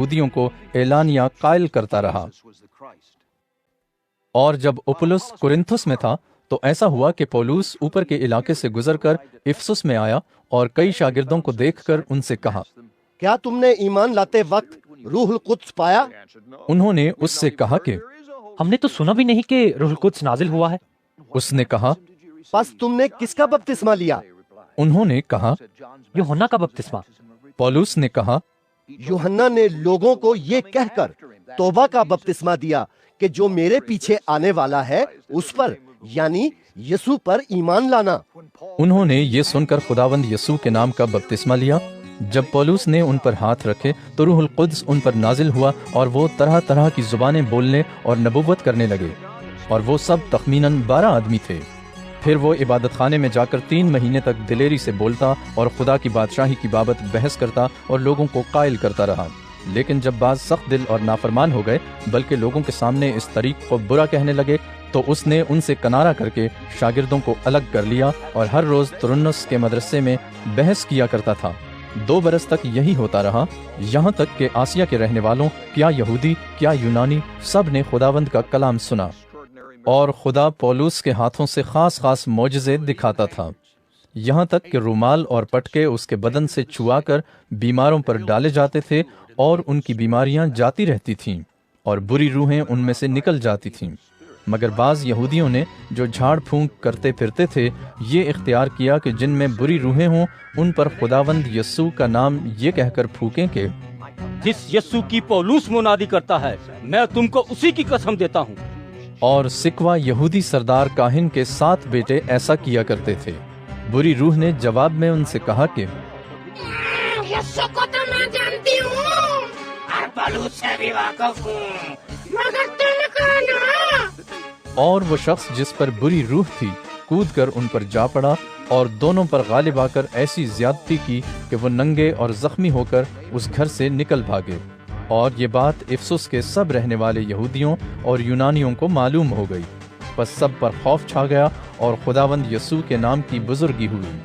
یہودیوں کو اعلانیہ قائل کرتا رہا۔ اور جب اپولس کرنتھس میں تھا تو ایسا ہوا کہ پولوس اوپر کے علاقے سے گزر کر افسس میں آیا اور کئی شاگردوں کو دیکھ کر ان سے کہا، کیا تم نے ایمان لاتے وقت روح القدس پایا؟ انہوں نے اس سے کہا کہ ہم نے تو سنا بھی نہیں کہ روح القدس نازل ہوا ہے۔ اس نے کہا، پس تم نے کس کا بپتسمہ لیا؟ انہوں نے کہا، یوحنا کا بپتسمہ۔ پولوس نے کہا، یوحنا نے لوگوں کو یہ کہہ کر توبہ کا بپتسمہ دیا کہ جو میرے پیچھے آنے والا ہے اس پر یعنی یسوع پر ایمان لانا۔ انہوں نے یہ سن کر خداوند یسوع کے نام کا بپتسمہ لیا۔ جب پولوس نے ان پر ہاتھ رکھے تو روح القدس ان پر نازل ہوا اور وہ طرح طرح کی زبانیں بولنے اور نبوت کرنے لگے، اور وہ سب تخمیناً 12 آدمی تھے۔ پھر وہ عبادت خانے میں جا کر 3 مہینے تک دلیری سے بولتا اور خدا کی بادشاہی کی بابت بحث کرتا اور لوگوں کو قائل کرتا رہا۔ لیکن جب بعض سخت دل اور نافرمان ہو گئے بلکہ لوگوں کے سامنے اس طریق کو برا کہنے لگے تو اس نے ان سے کنارہ کر کے شاگردوں کو الگ کر لیا اور ہر روز ترنس کے مدرسے میں بحث کیا کرتا تھا۔ 2 برس تک یہی ہوتا رہا، یہاں تک کہ آسیا کے رہنے والوں، کیا یہودی کیا یونانی، سب نے خداوند کا کلام سنا، اور خدا پولوس کے ہاتھوں سے خاص خاص معجزے دکھاتا تھا، یہاں تک کہ رومال اور پٹکے اس کے بدن سے چھوا کر بیماروں پر ڈالے جاتے تھے اور ان کی بیماریاں جاتی رہتی تھیں اور بری روحیں ان میں سے نکل جاتی تھیں۔ مگر بعض یہودیوں نے جو جھاڑ پھونک کرتے پھرتے تھے یہ اختیار کیا کہ جن میں بری روحیں ہوں ان پر خداوند یسوع کا نام یہ کہہ کر پھونکیں کہ جس یسوع کی پولوس منادی کرتا ہے میں تم کو اسی کی قسم دیتا ہوں۔ اور سکوا یہودی سردار کاہن کے 7 بیٹے ایسا کیا کرتے تھے۔ بری روح نے جواب میں ان سے کہا کہ یسوع کو تو میں جانتی ہوں اور پولوس سے بھی واقف ہوں، مگر تم کو نہ۔ اور وہ شخص جس پر بری روح تھی کود کر ان پر جا پڑا اور دونوں پر غالب آ کر ایسی زیادتی کی کہ وہ ننگے اور زخمی ہو کر اس گھر سے نکل بھاگے۔ اور یہ بات افسس کے سب رہنے والے یہودیوں اور یونانیوں کو معلوم ہو گئی، پس سب پر خوف چھا گیا اور خداوند یسوع کے نام کی بزرگی ہوئی۔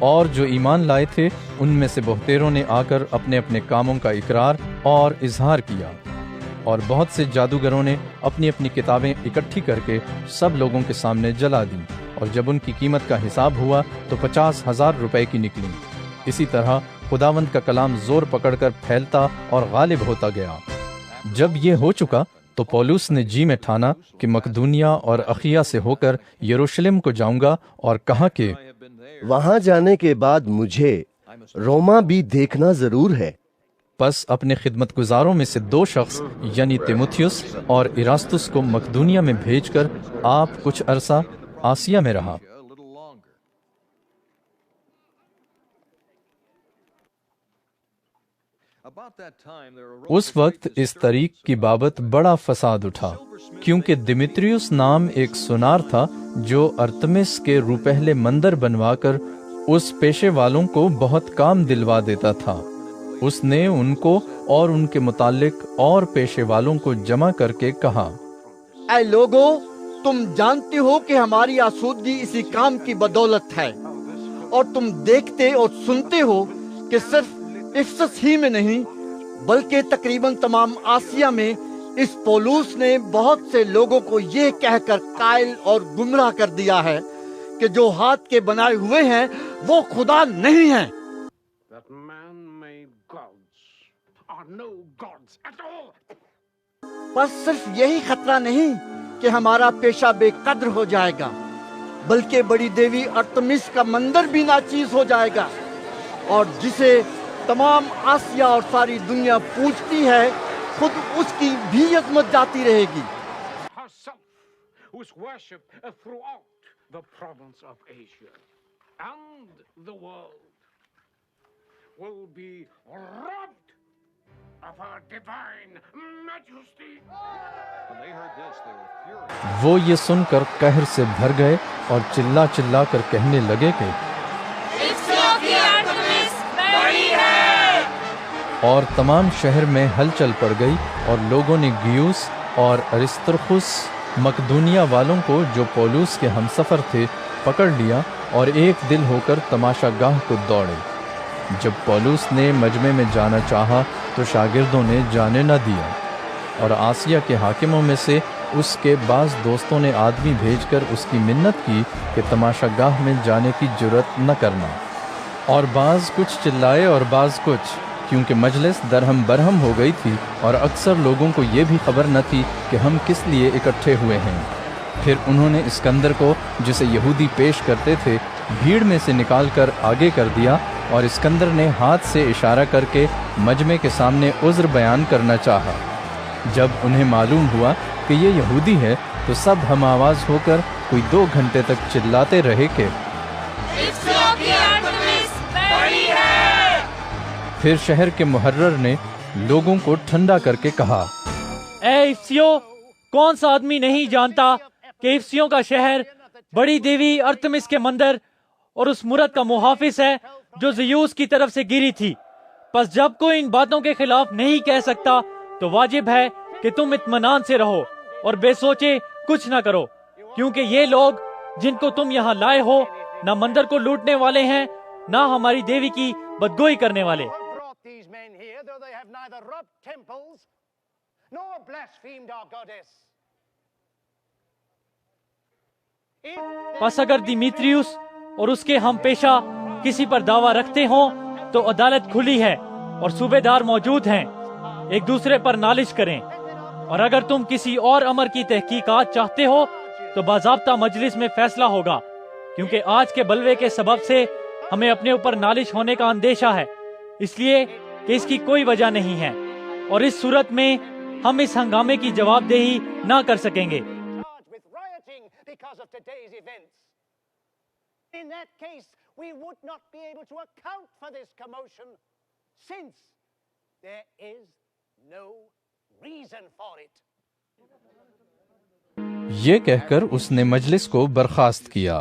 اور جو ایمان لائے تھے ان میں سے بہتیروں نے آ کر اپنے اپنے کاموں کا اقرار اور اظہار کیا، اور بہت سے جادوگروں نے اپنی اپنی کتابیں اکٹھی کر کے سب لوگوں کے سامنے جلا دیں، اور جب ان کی قیمت کا حساب ہوا تو 50,000 روپے کی نکلیں۔ اسی طرح خداوند کا کلام زور پکڑ کر پھیلتا اور غالب ہوتا گیا۔ جب یہ ہو چکا تو پولوس نے جی میں ٹھانا کہ مقدونیہ اور اخیا سے ہو کر یروشلم کو جاؤں گا، اور کہا کہ وہاں جانے کے بعد مجھے روما بھی دیکھنا ضرور ہے۔ پس اپنے خدمت گزاروں میں سے 2 شخص یعنی تیموتھیوس اور ایراستس کو مقدونیہ میں بھیج کر آپ کچھ عرصہ آسیا میں رہا۔ اس وقت اس طریق کی بابت بڑا فساد اٹھا، کیونکہ دمیتریوس نام ایک سونار تھا جو ارتمس کے روپہلے مندر بنوا کر اس پیشے والوں کو بہت کام دلوا دیتا تھا۔ اس نے ان کو اور ان کے متعلق اور پیشے والوں کو جمع کر کے کہا، اے لوگو، تم جانتے ہو کہ ہماری آسودگی اسی کام کی بدولت ہے، اور تم دیکھتے اور سنتے ہو کہ صرف افسس ہی میں نہیں بلکہ تقریباً تمام آسیا میں اس پولوس نے بہت سے لوگوں کو یہ کہہ کر قائل اور گمراہ کر دیا ہے کہ جو ہاتھ کے بنائے ہوئے ہیں وہ خدا نہیں ہیں۔ بس صرف یہی خطرہ نہیں کہ ہمارا پیشہ بے قدر ہو جائے گا، بلکہ بڑی دیوی ارتمس کا مندر بھی ناچیز ہو جائے گا، اور جسے تمام آسیا اور ساری دنیا پوجتی ہے خود اس کی بھی عظمت جاتی رہے گی۔ وہ یہ سن کر قہر سے بھر گئے اور چلا چلا کر کہنے لگے کہ اور تمام شہر میں ہلچل پڑ گئی، اور لوگوں نے گیوس اور ارسترخس مقدونیہ والوں کو جو پولوس کے ہم سفر تھے پکڑ لیا اور ایک دل ہو کر تماشا گاہ کو دوڑے۔ جب پولس نے مجمع میں جانا چاہا تو شاگردوں نے جانے نہ دیا، اور آسیہ کے حاکموں میں سے اس کے بعض دوستوں نے آدمی بھیج کر اس کی منت کی کہ تماشا گاہ میں جانے کی جرأت نہ کرنا، اور بعض کچھ چلائے اور بعض کچھ، کیونکہ مجلس درہم برہم ہو گئی تھی اور اکثر لوگوں کو یہ بھی خبر نہ تھی کہ ہم کس لیے اکٹھے ہوئے ہیں۔ پھر انہوں نے اسکندر کو، جسے یہودی پیش کرتے تھے، بھیڑ میں سے نکال کر آگے کر دیا، اور اسکندر نے ہاتھ سے اشارہ کر کے مجمع کے سامنے عذر بیان کرنا چاہا۔ جب انہیں معلوم ہوا کہ یہ یہودی ہے تو سب ہم آواز ہو کر کوئی 2 گھنٹے تک چلاتے رہے کہ پھر شہر کے محرر نے لوگوں کو ٹھنڈا کر کے کہا، اے افسیو، کون سا آدمی نہیں جانتا کہ افسیوں کا شہر بڑی دیوی ارتمس کے مندر اور اس مورت کا محافظ ہے جو زیوس کی طرف سے گری تھی۔ پس جب کوئی ان باتوں کے خلاف نہیں کہہ سکتا تو واجب ہے کہ تم اطمینان سے رہو اور بے سوچے کچھ نہ کرو، کیونکہ یہ لوگ جن کو تم یہاں لائے ہو نہ مندر کو لوٹنے والے ہیں نہ ہماری دیوی کی بدگوئی کرنے والے۔ پس اگر دیمیتریوس اور اس کے ہم پیشہ کسی پر دعویٰ رکھتے ہوں تو عدالت کھلی ہے اور صوبے دار موجود ہیں، ایک دوسرے پر نالش کریں، اور اگر تم کسی اور امر کی تحقیقات چاہتے ہو تو باضابطہ مجلس میں فیصلہ ہوگا، کیونکہ آج کے بلوے کے سبب سے ہمیں اپنے اوپر نالش ہونے کا اندیشہ ہے، اس لیے کہ اس کی کوئی وجہ نہیں ہے، اور اس صورت میں ہم اس ہنگامے کی جواب دہی نہ کر سکیں گے۔ Because of today's events. In that case, we would not be able to account for this commotion, since there is no reason for it. یہ کہہ کر اس نے مجلس کو برخاست کیا۔